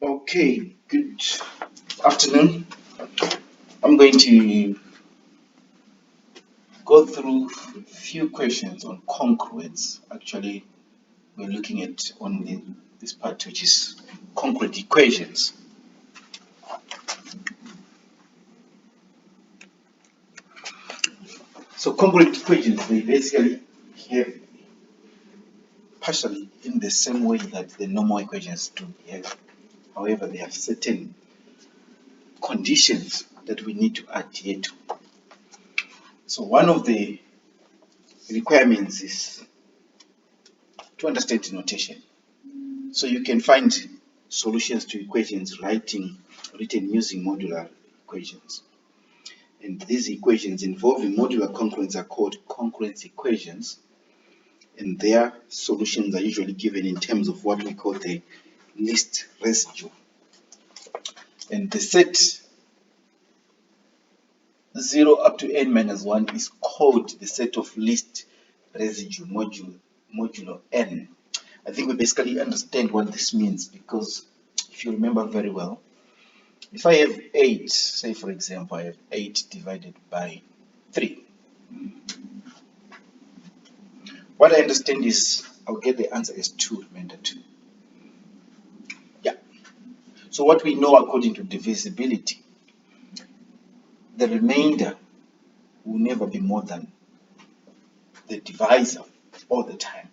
Okay, good afternoon. I'm going to go through a few questions on congruence. Actually, we're looking at only this part, which is concrete equations. So, concrete equations, they basically behave partially in the same way that the normal equations do behave. However, they have certain conditions that we need to adhere to. So, one of the requirements is to understand notation. So you can find solutions to equations written using modular equations. And these equations involving modular congruence are called congruence equations, and their solutions are usually given in terms of what we call the least residue. And the set 0 up to n minus 1 is called the set of least residue modulo n. I think we basically understand what this means because if you remember very well, if I have 8, say for example, I have 8 divided by 3. What I understand is I'll get the answer as 2 remainder 2. Yeah. So what we know according to divisibility, the remainder will never be more than the divisor all the time.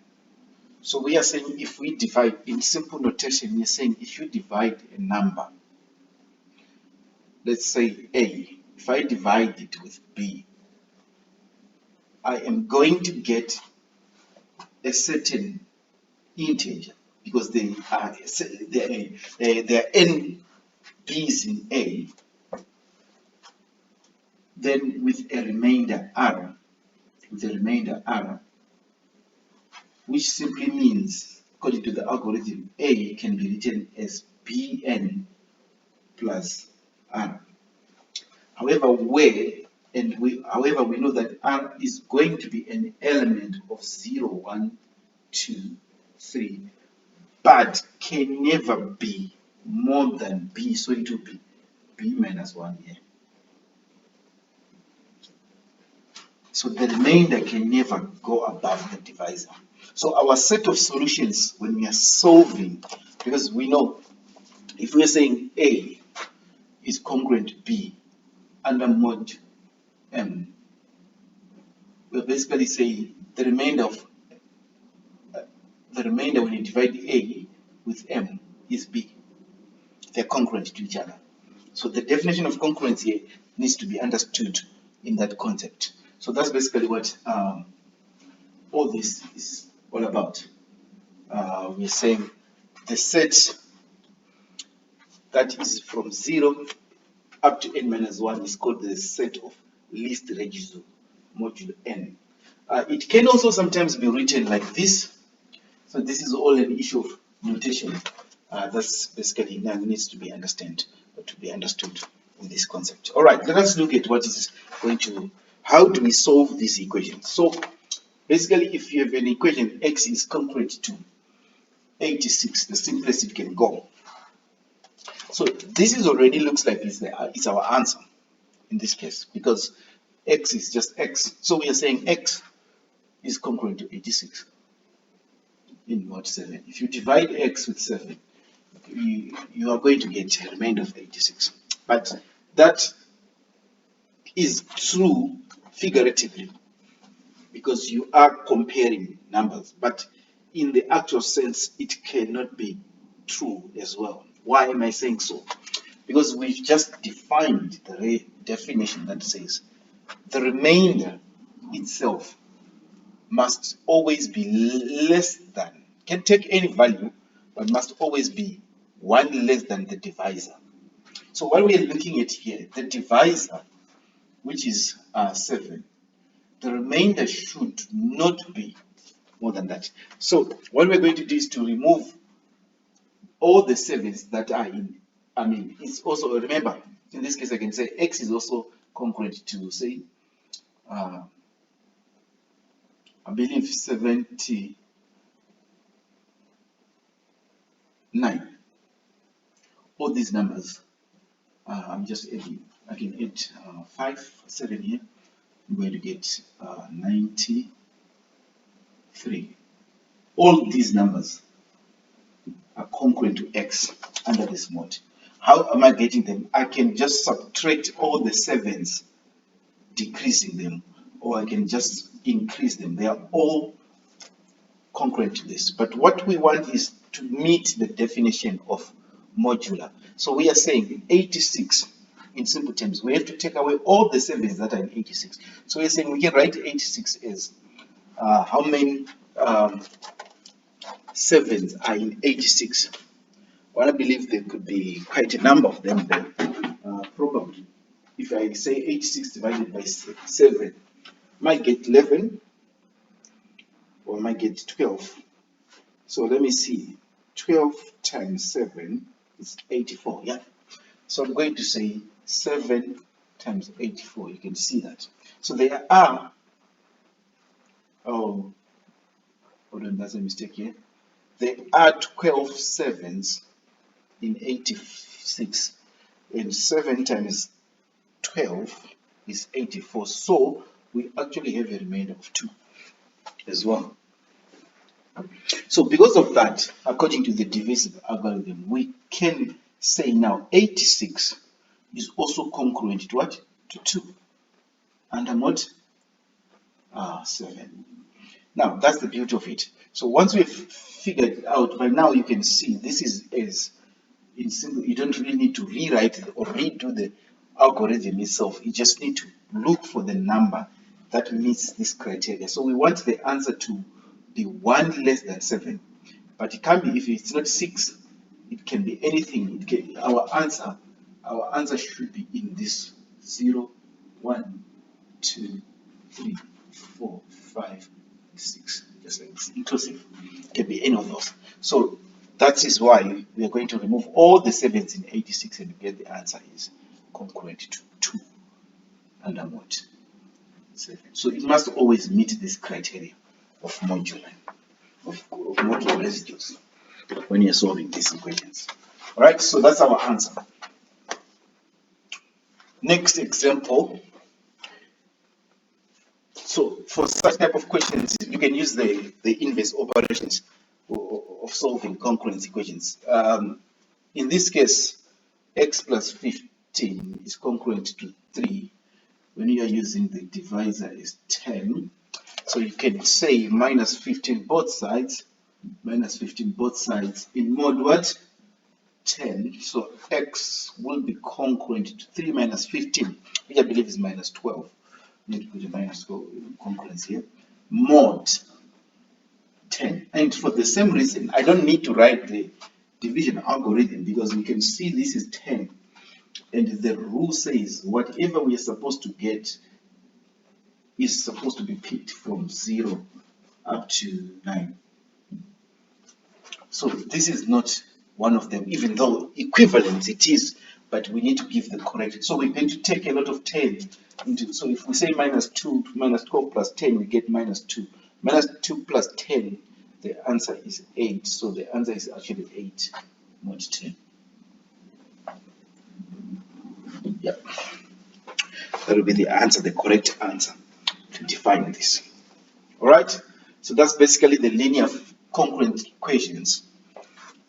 So we are saying if we divide in simple notation, we are saying if you divide a number, let's say A, if I divide it with B, I am going to get a certain integer because there are n b's in A, then with a remainder r, which simply means, according to the algorithm, A can be written as bn plus r. However, however, we know that r is going to be an element of 0, 1, 2, 3, but can never be more than b, so it will be b minus 1 here. So the remainder can never go above the divisor. So our set of solutions when we are solving, because we know if we are saying A is congruent to B under mod M, we're basically saying the remainder when you divide A with M is B. They're congruent to each other. So the definition of congruence here needs to be understood in that concept. So that's basically what all this is all about. We're saying the set that is from 0 up to n minus 1 is called the set of least residue modulo n. It can also sometimes be written like this. So this is all an issue of notation. That's basically now needs to be understood in this concept. All right, let us look at what is going to, how do we solve this equation? So basically, if you have an equation x is congruent to 86, the simplest it can go. So this is already looks like it's our answer in this case because x is just x. So we are saying x is congruent to 86 in mod 7. If you divide x with 7, you are going to get a remainder of 86. But that is true figuratively because you are comparing numbers. But in the actual sense, it cannot be true as well. Why am I saying so? Because we've just defined the definition that says the remainder itself must always be less than, can take any value, but must always be 1 less than the divisor. So what we are looking at here, the divisor, which is 7, the remainder should not be more than that. So what we're going to do is to remove all the 7s that are in, it's also, remember, in this case I can say x is also congruent to, say, I believe 79, all these numbers. I'm just adding. I can add 5, 7 here. I'm going to get 93. All these numbers are congruent to x under this mode. How am I getting them? I can just subtract all the 7s, decreasing them, or I can just increase them. They are all congruent to this. But what we want is to meet the definition of modular. So we are saying in 86, in simple terms, we have to take away all the 7s that are in 86. So we're saying we can write 86 as how many 7s are in 86? Well, I believe there could be quite a number of them there. Probably, if I say 86 divided by 7, might get 11 or might get 12. So let me see. 12 times 7 is 84. Yeah. So I'm going to say 7 times 84. You can see that. So there are, oh, hold on, that's a mistake here. There are 12 7s in 86, and 7 times 12 is 84. So we actually have a remainder of 2 as well. So because of that, according to the divisive algorithm, we can say now 86 is also congruent to what? To 2. Under what? 7. Now, that's the beauty of it. So once we've figured it out, by now you can see this is as in simple. You don't really need to rewrite or redo the algorithm itself. You just need to look for the number that meets this criteria. So we want the answer to be 1 less than 7. But it can be, if it's not 6, it can be anything. It can, our answer should be in this 0, 1, 2, 3, 4, 5, 6, just like this, inclusive. It can be any of those. So that is why we are going to remove all the 7s in 86 and get the answer is congruent to 2 under mod 7. So it must always meet this criteria of modular, of modular residues when you're solving these equations. All right, so that's our answer. Next example. So for such type of questions, you can use the inverse operations of solving congruence equations. In this case, x plus 15 is congruent to 3 when you are using the divisor is 10. So you can say minus 15 both sides, minus 15 both sides in mod what? 10. So x will be congruent to 3 minus 15, which I believe is minus 12. Need to put a minus congruence here. Mod 10. And for the same reason, I don't need to write the division algorithm because we can see this is 10. And the rule says whatever we are supposed to get is supposed to be picked from 0 up to 9. So this is not one of them, even though equivalent it is, but we need to give the correct. So we're going to take a lot of 10 into, so if we say minus 2 minus 12 plus 10, we get minus 2. Minus 2 plus 10, the answer is 8. So the answer is actually 8 mod 10. Yep. That will be the answer, the correct answer to define this. All right. So that's basically the linear congruent equations.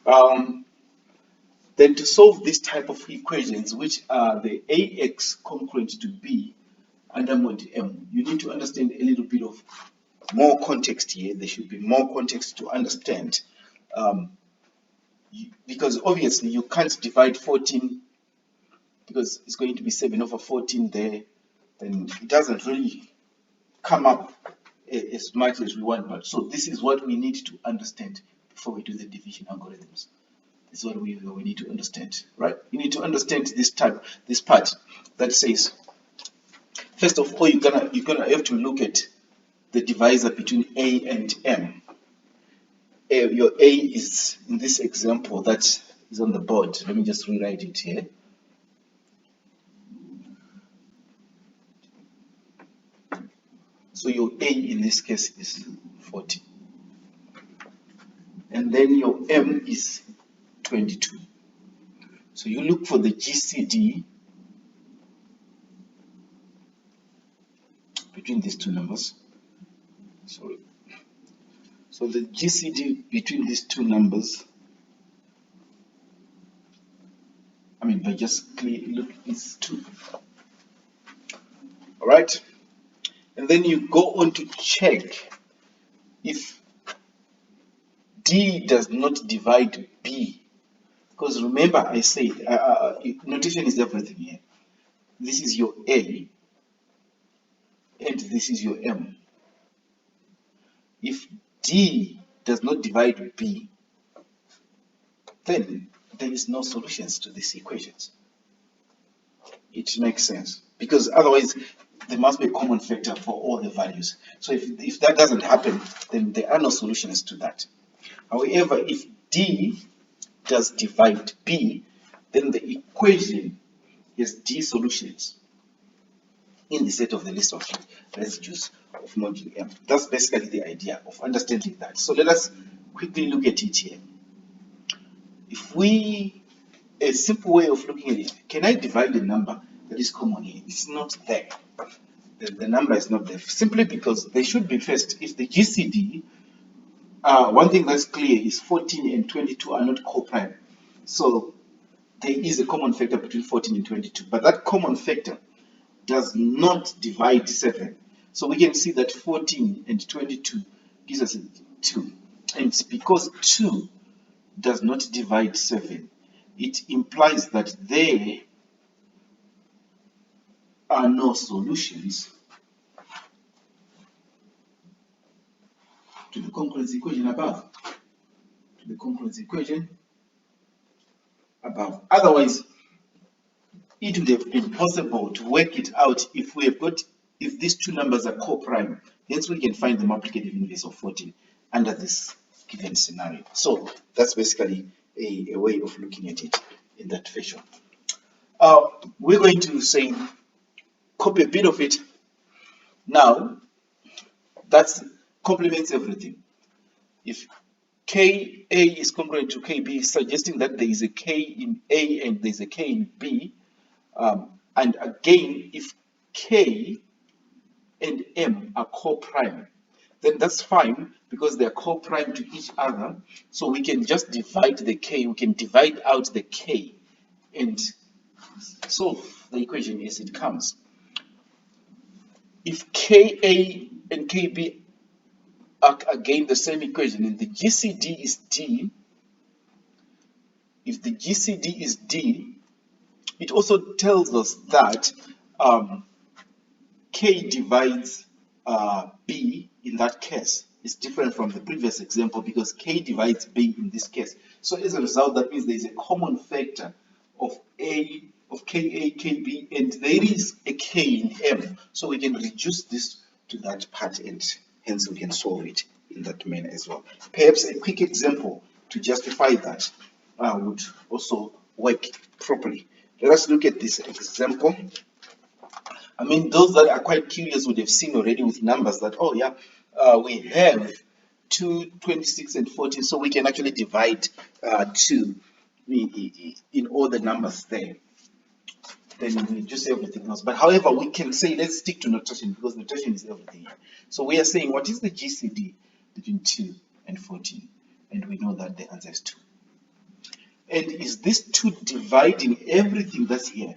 Then to solve this type of equations, which are the AX congruent to B under mod M, you need to understand a little bit of more context here. There should be more context to understand. Because obviously you can't divide 14 because it's going to be 7 over 14 there, then it doesn't really come up as much as we want. But so this is what we need to understand before we do the division algorithms. This is what we need to understand, right? You need to understand this part that says, first of all, you're gonna have to look at the divisor between A and M. Your A is in this example that is on the board. Let me just rewrite it here. So your A in this case is 40. And then your M is 22. So you look for the GCD between these two numbers. Sorry. So the GCD between these two numbers, if I just clearly look, is 2. All right. And then you go on to check if D does not divide B. Because remember, I said notation is everything here. This is your A, and this is your M. If D does not divide B, then there is no solutions to these equations. It makes sense, because otherwise there must be a common factor for all the values. So if that doesn't happen, then there are no solutions to that. However, if D does divide B, then the equation has D solutions in the set of the list of residues of modulo M. That's basically the idea of understanding that. So let us quickly look at it here. A simple way of looking at it, can I divide a number that is common here? It's not there. The number is not there, simply because they should be first. If the GCD, one thing that's clear is 14 and 22 are not co-prime. So there is a common factor between 14 and 22, but that common factor does not divide 7. So we can see that 14 and 22 gives us 2. And it's because 2 does not divide 7. It implies that there are no solutions to the congruence equation above. To the congruence equation above. Otherwise, it would have been possible to work it out if these two numbers are co-prime. Hence, we can find the multiplicative inverse of 14 under this given scenario. So that's basically a way of looking at it in that fashion. We're going to say copy a bit of it now. That complements everything. If Ka is congruent to Kb, suggesting that there is a K in A and there's a K in B. And again, if K and M are co-prime, then that's fine because they are co-prime to each other. So we can just divide the K, we can divide out the K and solve the equation as it comes. If Ka and Kb are again the same equation and the GCD is D, if the GCD is D, it also tells us that K divides B in that case. Is different from the previous example because K divides B in this case. So as a result, that means there is a common factor of Ka, Kb, and there is a K in M. So we can reduce this to that part and hence we can solve it in that manner as well. Perhaps a quick example to justify that would also work properly. Let us look at this example. Those that are quite curious would have seen already with numbers that, oh yeah, we have 2, 26, and 14, so we can actually divide 2 in all the numbers there. Then we just everything else. But however, we can say, let's stick to notation because notation is everything here. So we are saying, what is the GCD between 2 and 14? And we know that the answer is 2. And is this 2 dividing everything that's here?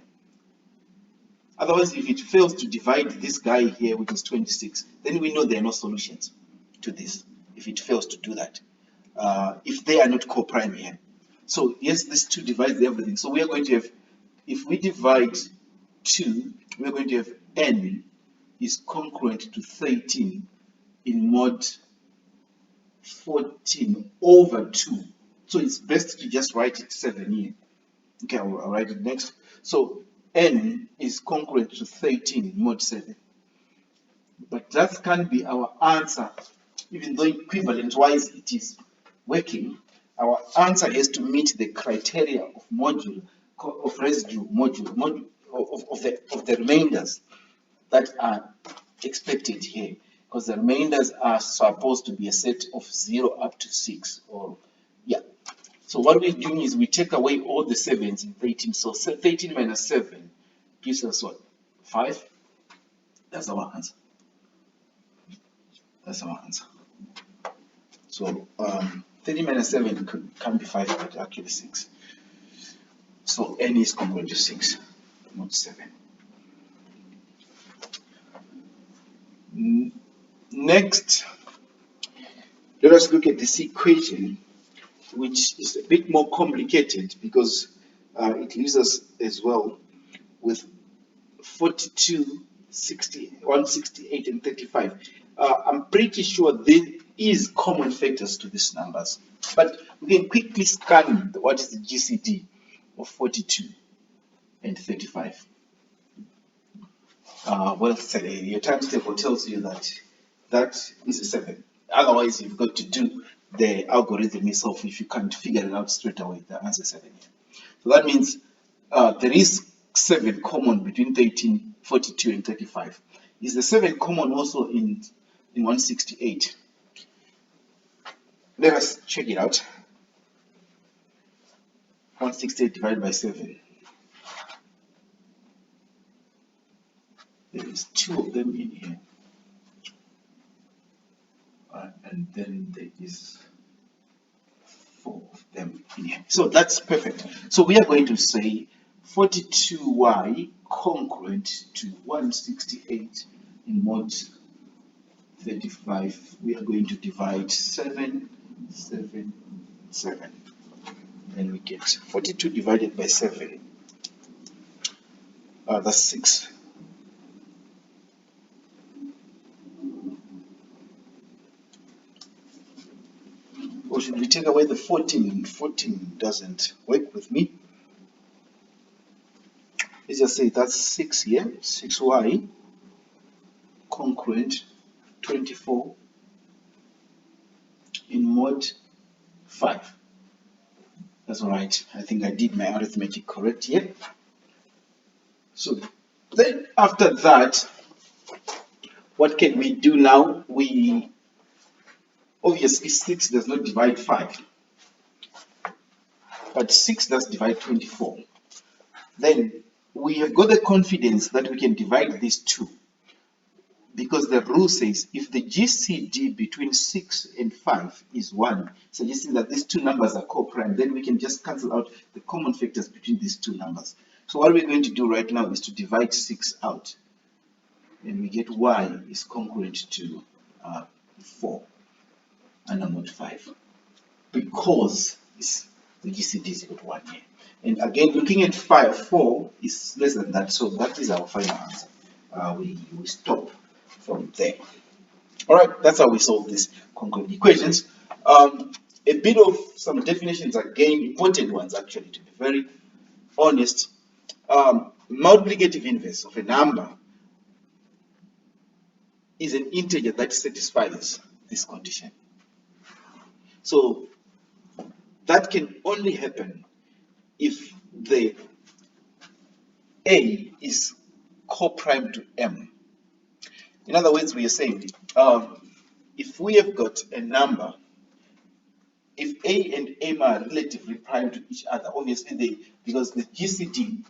Otherwise, if it fails to divide this guy here, which is 26, then we know there are no solutions to this, if it fails to do that, if they are not co-prime here. So yes, this 2 divides everything. So we are going to have, if we divide 2, we are going to have n is congruent to 13 in mod 14 over 2. So it's best to just write it 7 here. Okay, I'll write it next. So n is congruent to 13 mod 7. But that can be our answer, even though equivalent-wise it is working. Our answer has to meet the criteria of residue module of the remainders that are expected here, because the remainders are supposed to be a set of 0 up to 6, or yeah. So what we're doing is we take away all the 7s in 13. So 13 minus 7 gives us what? 5. That's our answer. That's our answer. So 13 minus 7 can be 5, but actually 6. So n is congruent to 6, not 7. Next, let us look at this equation, which is a bit more complicated because it leaves us as well with 42, 60, 168, and 35. I'm pretty sure there is common factors to these numbers, but we can quickly scan what is the GCD of 42 and 35. Well, say your times table tells you that that is a 7. Otherwise, you've got to do the algorithm itself. If you can't figure it out straight away, the answer is 7 here. So that means there is 7 common between 13, 42, and 35. Is the 7 common also in 168? Let us check it out. 168 divided by 7. There is 2 of them in here. And then there is 4 of them in here. So that's perfect. So we are going to say 42y congruent to 168 in mod 35. We are going to divide 7, 7, 7. Then we get 42 divided by 7. That's 6. Or should we take away the 14? 14 doesn't work with me. Let's just say that's 6 here. 6y congruent 24 in mod 5. That's all right. I think I did my arithmetic correct here. So then after that, what can we do now? We obviously 6 does not divide 5, but 6 does divide 24. Then we have got the confidence that we can divide these two, because the rule says if the GCD between 6 and 5 is 1, suggesting that these two numbers are co-prime, then we can just cancel out the common factors between these two numbers. So what we're going to do right now is to divide 6 out, and we get y is congruent to 4 under mod 5, because the GCD is equal to 1 here. And again, looking at 4 is less than that, so that is our final answer. We stop from there. All right, that's how we solve these congruent equations. A bit of some definitions again, important ones actually, to be very honest. Multiplicative inverse of a number is an integer that satisfies this condition. So that can only happen if the A is co-prime to M. In other words, we are saying if we have got a number, if A and M are relatively prime to each other, obviously because the GCD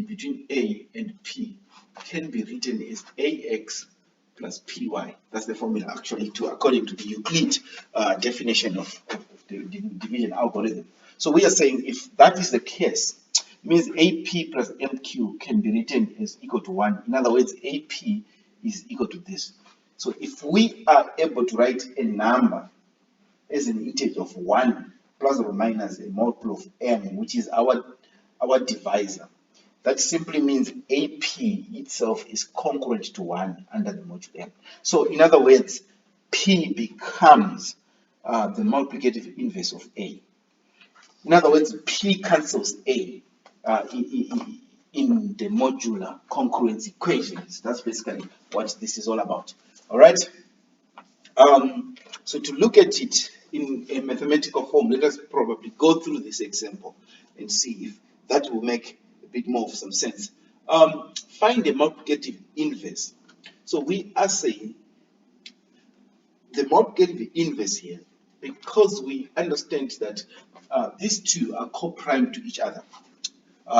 between A and P can be written as AX plus PY. That's the formula actually according to the Euclid definition of the division algorithm. So we are saying if that is the case, it means AP plus MQ can be written as equal to 1. In other words, AP is equal to this. So if we are able to write a number as an integer of 1 plus or minus a multiple of M, which is our divisor, that simply means AP itself is congruent to 1 under the modulo M. So in other words, P becomes the multiplicative inverse of A. In other words, P cancels A in the modular congruence equations. That's basically what this is all about. All right. So to look at it in a mathematical form, let us probably go through this example and see if that will make a bit more of some sense. Find a multiplicative inverse. So we are saying the multiplicative inverse here because we understand that these two are co-prime to each other.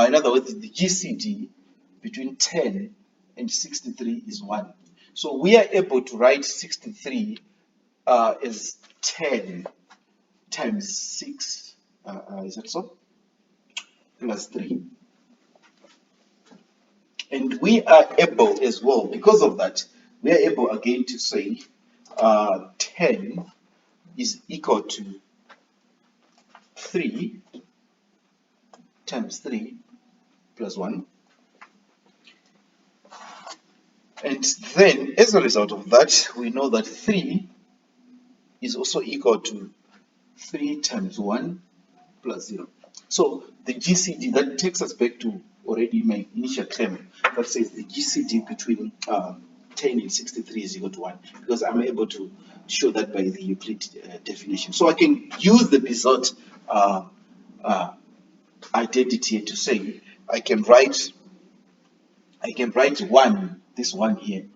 In other words, the GCD between 10 and 63 is 1. So we are able to write 63 as 10 times 6, is that so? Plus 3. And we are able as well, because of that, we are able again to say 10 is equal to 3 times 3 plus 1. And then, as a result of that, we know that 3 is also equal to 3 times 1 plus 0. So the GCD, that takes us back to already my initial claim that says the GCD between 10 and 63 is equal to 1, because I'm able to show that by the Euclid definition. So I can use the Bizot identity to say I can write 1, this one here,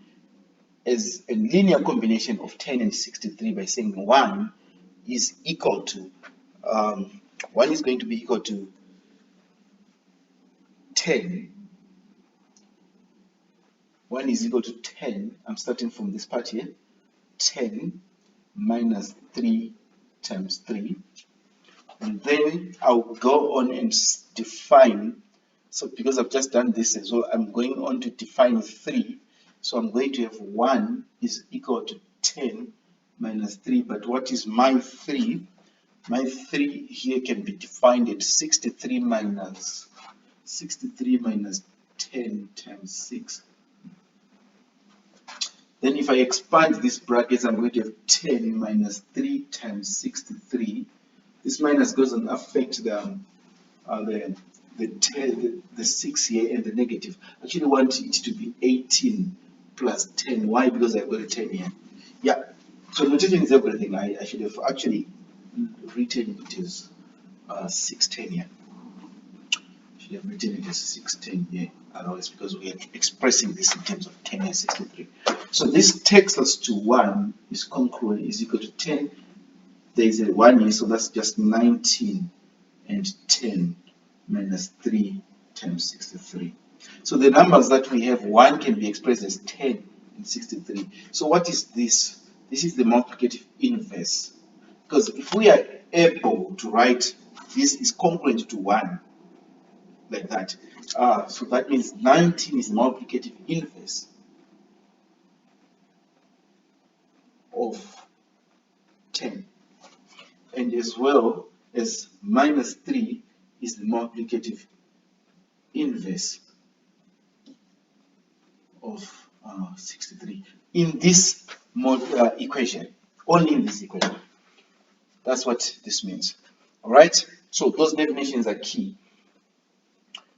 as a linear combination of 10 and 63 by saying 1 is equal to 1 is going to be equal to 10. 1 is equal to 10. I'm starting from this part here. 10 minus 3 times 3. And then I'll go on and define. So because I've just done this as well, I'm going on to define 3. So I'm going to have 1 is equal to 10 minus 3. But what is my 3? My 3 here can be defined at 63 minus 10 times 6. Then if I expand these brackets, I'm going to have 10 minus 3 times 63. This minus goes and affect the 6 here and the negative. I actually want it to be 18 plus 10. Why? Because I've got a 10 here. Yeah. So notation is everything. I should have actually written it as 610 here. I should have written it as 610 here. Otherwise, because we are expressing this in terms of 10 and 63. So this takes us to 1 is congruent is equal to 10. There is a 1 here, so that's just 19 and 10 minus 3 times 63. So the numbers that we have, 1 can be expressed as 10 and 63. So what is this? This is the multiplicative inverse. Because if we are able to write this is congruent to 1, like that, so that means 19 is the multiplicative inverse of 10. And as well as minus 3 is the multiplicative inverse of 63 in this equation, only in this equation. That's what this means. All right, so those definitions are key.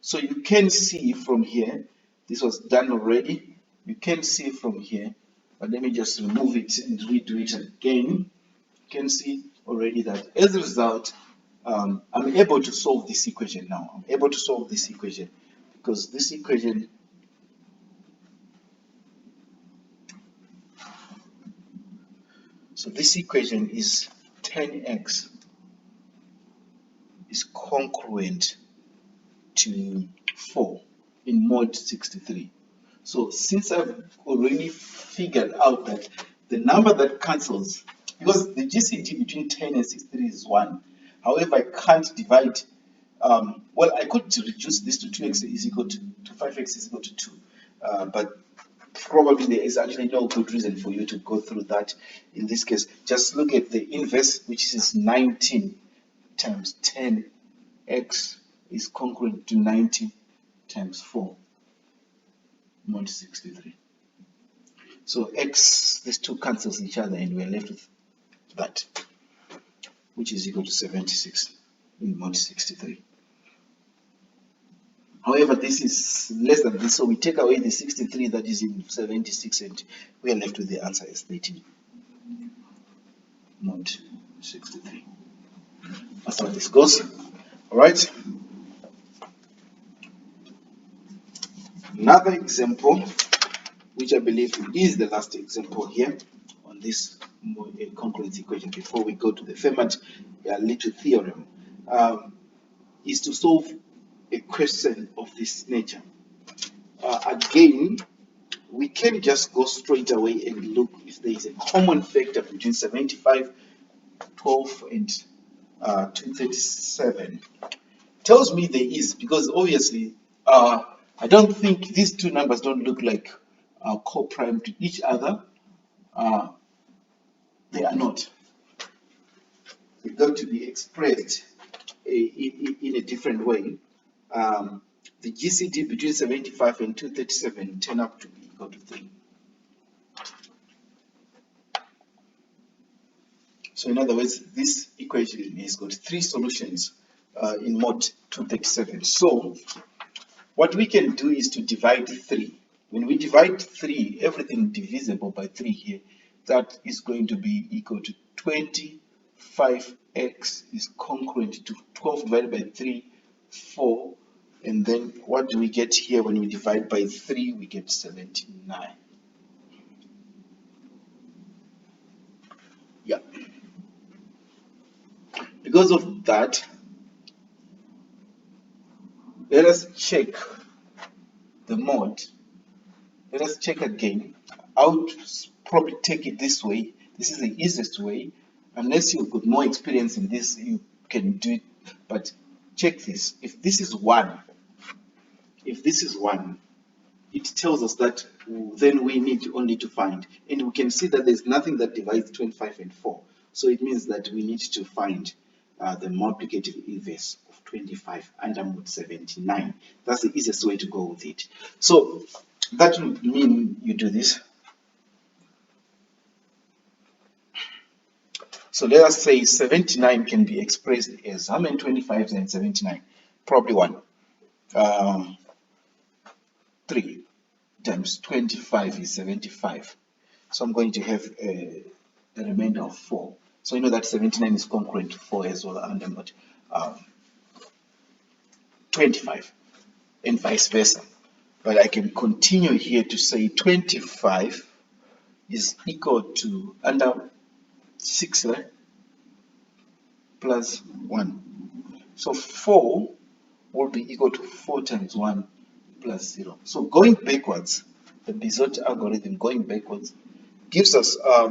So you can see from here, this was done already. You can see from here, but let me just remove it and redo it again. You can see already that as a result, I'm able to solve this equation now. I'm able to solve this equation because this equation is 10x is congruent to 4 in mod 63. So since I've already figured out that the number that cancels, because the GCD between 10 and 63 is 1. However, I can't divide, well, I could reduce this to 2x is equal to 5x is equal to 2. But probably there is actually no good reason for you to go through that. In this case, just look at the inverse, which is 19 times 10x is congruent to 19 times 4 mod 63. So x, these two cancels each other and we're left with that, which is equal to 76 in mod 63. However, this is less than this, so we take away the 63 that is in 76 and we are left with the answer as 13 mod 63. That's how this goes. All right. Another example, which I believe is the last example here on this congruence equation before we go to the Fermat little theorem, is to solve a question of this nature. Again, we can just go straight away and look if there is a common factor between 75, 12, and 237. Tells me there is, because obviously I don't think these two numbers don't look like co-prime to each other. They are not. They've got to be expressed in a different way. The GCD between 75 and 237 turn up to be equal to 3. So in other words, this equation has got 3 solutions in mod 237. So what we can do is to divide 3. When we divide 3, everything divisible by 3 here, that is going to be equal to 25x is congruent to 12 divided by 3, 4. And then what do we get here when we divide by 3? We get 79. Yeah. Because of that, let us check the mod. Let us check again. I would probably take it this way. This is the easiest way. Unless you've got more experience in this, you can do it. But check this. If this is 1, it tells us that then we need only to find. And we can see that there's nothing that divides 25 and 4. So it means that we need to find the multiplicative inverse of 25 under mod 79. That's the easiest way to go with it. So that would mean you do this. So let us say 79 can be expressed as how many 25s and 79? Probably 1. 3 times 25 is 75. So I'm going to have a remainder of 4. So you know that 79 is congruent to 4 as well under mod 25 and vice versa. But I can continue here to say 25 is equal to under 6 plus 1. So 4 will be equal to 4 times 1 plus 0. So going backwards, the Bizot algorithm going backwards gives us, I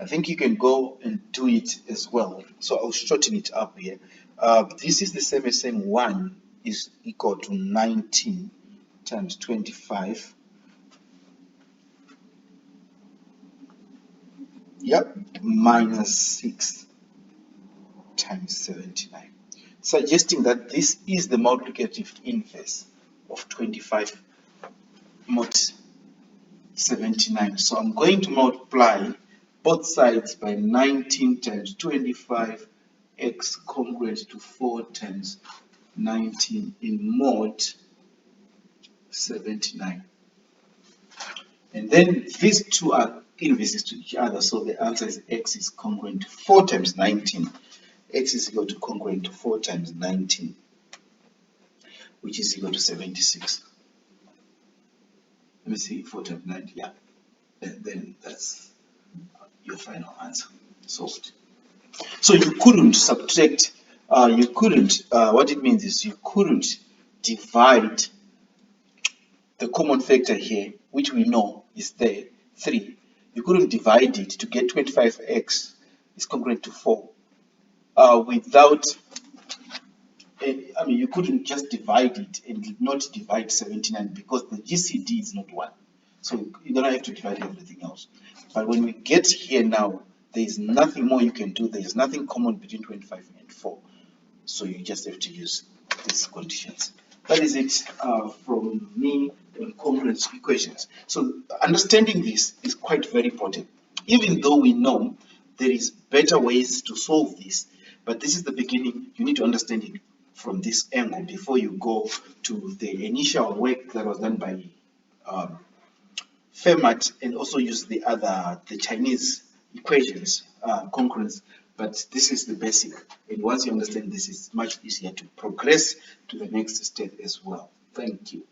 think you can go and do it as well. So I'll shorten it up here. This is the same as saying 1 is equal to 19 times 25. Yep, minus 6 times 79. Suggesting that this is the multiplicative inverse of 25 mod 79. So I'm going to multiply both sides by 19 times 25 x congruent to 4 times 19 in mod 79. And then these two are inverses to each other, so the answer is x is congruent to 4 times 19. X is equal to congruent to 4 times 19, which is equal to 76. Let me see, 4 times 19, yeah. Then that's your final answer, solved. So you couldn't subtract, what it means is you couldn't divide the common factor here, which we know is there, 3. You couldn't divide it to get 25x is congruent to 4 without, I mean, you couldn't just divide it and not divide 79 because the GCD is not 1. So you're going to have to divide everything else. But when we get here now, there is nothing more you can do. There is nothing common between 25 and 4. So you just have to use these conditions. That is it from me on congruence equations. So understanding this is quite very important. Even though we know there is better ways to solve this, but this is the beginning. You need to understand it from this angle before you go to the initial work that was done by Fermat and also use the Chinese equations, congruence. But this is the basic, and once you understand this, it's much easier to progress to the next step as well. Thank you.